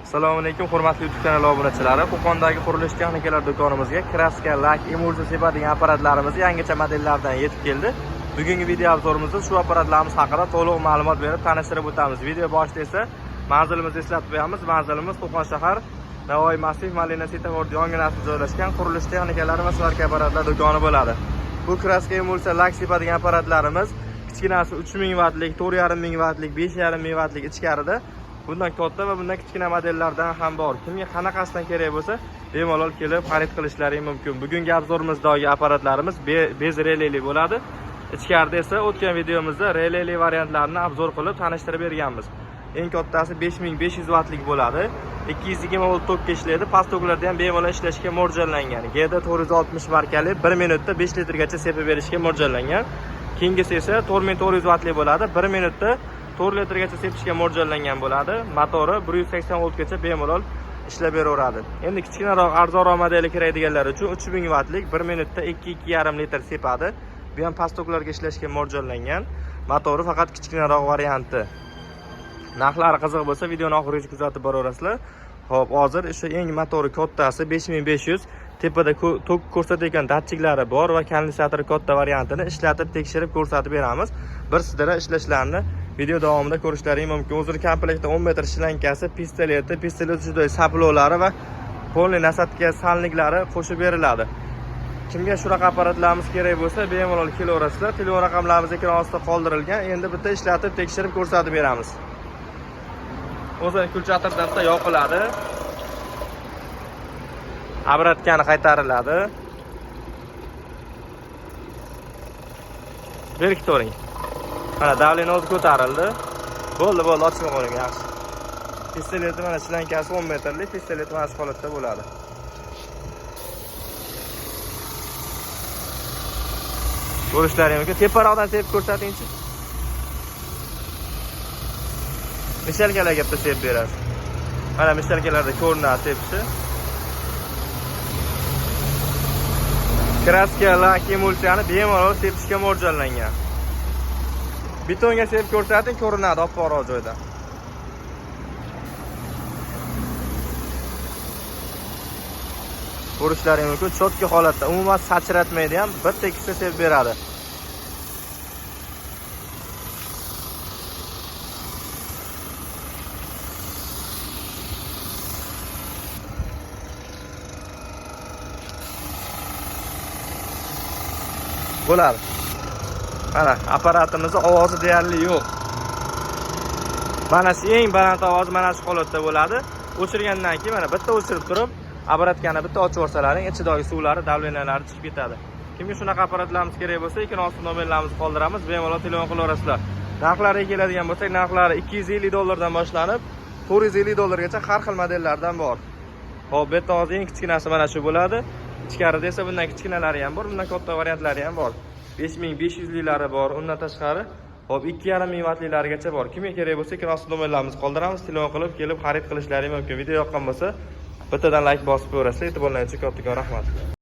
Assalomu alaykum, hurmatli YouTube kanali obunachilari. Qo'qondagi qurilish texnikalar do'konimizga kraska, lak, emulsiya sepadigan apparatlarimiz yangicha modellardan yetib keldi. Bugungi video obzorimizda shu apparatlarimiz haqida to'liq ma'lumot berib tanishtirib o'tamiz. Video boshida esa manzilimizni eslatib qo'yamiz. Manzilimiz Qo'qon shahar Navoiy Massif Malina Sitavordi yonginasida joylashgan qurilish texnikalari va svarka apparatlar do'koni bo'ladi. Bu kraska, emulsiya, lak sepadigan apparatlarimiz kichkinasi 3000 wattlik, 4500 wattlik, 5500 wattlik ichkarida. Bundan katta va bundan kichkina modellardan ham bor. Kimga qanaqasidan kerak bo'lsa, bemalol kelib xarid qilishlari mumkin. Bugungi obzorimizdagi apparatlarimiz bez releli bo'ladi. Ichkarida esa o'tgan videomizda releli variantlarini obzor qilib tanishtirib berganmiz. Eng kattasi 5500 wattlik bo'ladi. 220 volt tokka ishlaydi. Past toklarda ham bemalol ishlashga mo'ljallangan. G'da 460 markali 1 minutda 5 litrgacha sepib berishga mo'ljallangan. Keyingisi esa 4400 wattlik bo'ladi. 1 minutda 4 litrgacha sepishga mo'ljallangan bo'ladi. Motori 180 voltgacha bemalol ishlab beraveradi. Endi kichkinaroq, arzonroq modeli kerakdiganlar uchun 3000 wattlik 1 minutda 2-2,5 litr sepadi. Bu ham past toklarga ishlashga mo'ljallangan. Motori faqat kichkinaroq varianti. Narxlari qiziq bo'lsa, videoni oxirigacha kuzatib boraverasizlar. Xo'p, hozir o'sha eng motori kattasi 5500, tepada tok ko'rsatayotgan datchiklari bor va kondensatori katta variantini ishlatib tekshirib ko'rsatib beramiz. Bir sidra ishlashlarini video davomida ko'rishlaringiz mumkin. O'zini komplektda 10 metr shlankasi, pistoleti, pistolet uchiday saplovlari va polni nasatka salniklari qo'shib beriladi. Kimga shunaqa apparatlarimiz kerak bo'lsa, bemalol kelaverasizlar. Telefon raqamlarimiz ekran ostida qoldirilgan. Endi bitta ishlatib tekshirib ko'rsatib beramiz. O'zi kulchatirdan bitta yoqiladi. Obratkani qaytariladi. Berkitoring. Mana davleni o'zi ko'tarildi. Bo'ldi, ochib qo'ying, yaxshi. Pistoleti mana shlankasi 10 metrlik, pistolet mana shu holatda bo'ladi. Ko'rishlaringiz mumkin. Teparoqdan sepib ko'rsatingchi. Mishalkalarga bitta sepib berasiz. Mana mishalkalarda ko'rinadi sepishi. Kraska, lak, emulsiyani bemalol sepishga mo'ljallangan. Betonga sepib ko'rsating, ko'rinadi oppoqroq joyda. Ko'rishlaringiz mumkin, cho'tka holatda, umuman sachratmaydi ham, bir tekisda sepib beradi. Bo'ladi. Mana apparatimizning ovozi deyarli yo'q. Mana shu eng baland ovoz mana shu holatda bo'ladi. O'chirgandan keyin mana bitta o'chirib turib, apparatkani bitta ochib yuborsalaring, ichidagi suvlari, davleniyalari chiqib ketadi. Kimga shunaqa apparatlarimiz kerak bo'lsa, ekran ostida nomerlarimizni qoldiramiz, bemalol telefon qilaverasizlar. Narxlariga keladigan bo'lsak, narxlari $250 dan boshlanib, $450 har xil modellardan bor. Xo'p, bu yerda hozir eng kichkinasi mana shu bo'ladi. Ichkarida esa bundan kichkinalari ham bor, bundan katta variantlari ham bor. 5500 liklari bor, undan tashqari hop 2,5 wattliklarigacha bor. Kimga kerak bo'lsa, ekran ostida nomerlarimizni qoldiramiz, telefon qilib kelib xarid qilishlaringiz mumkin. Video yoqqan bo'lsa, bittadan like bosib qo'yasizlar. E'tiborlaringiz uchun kattakon rahmat.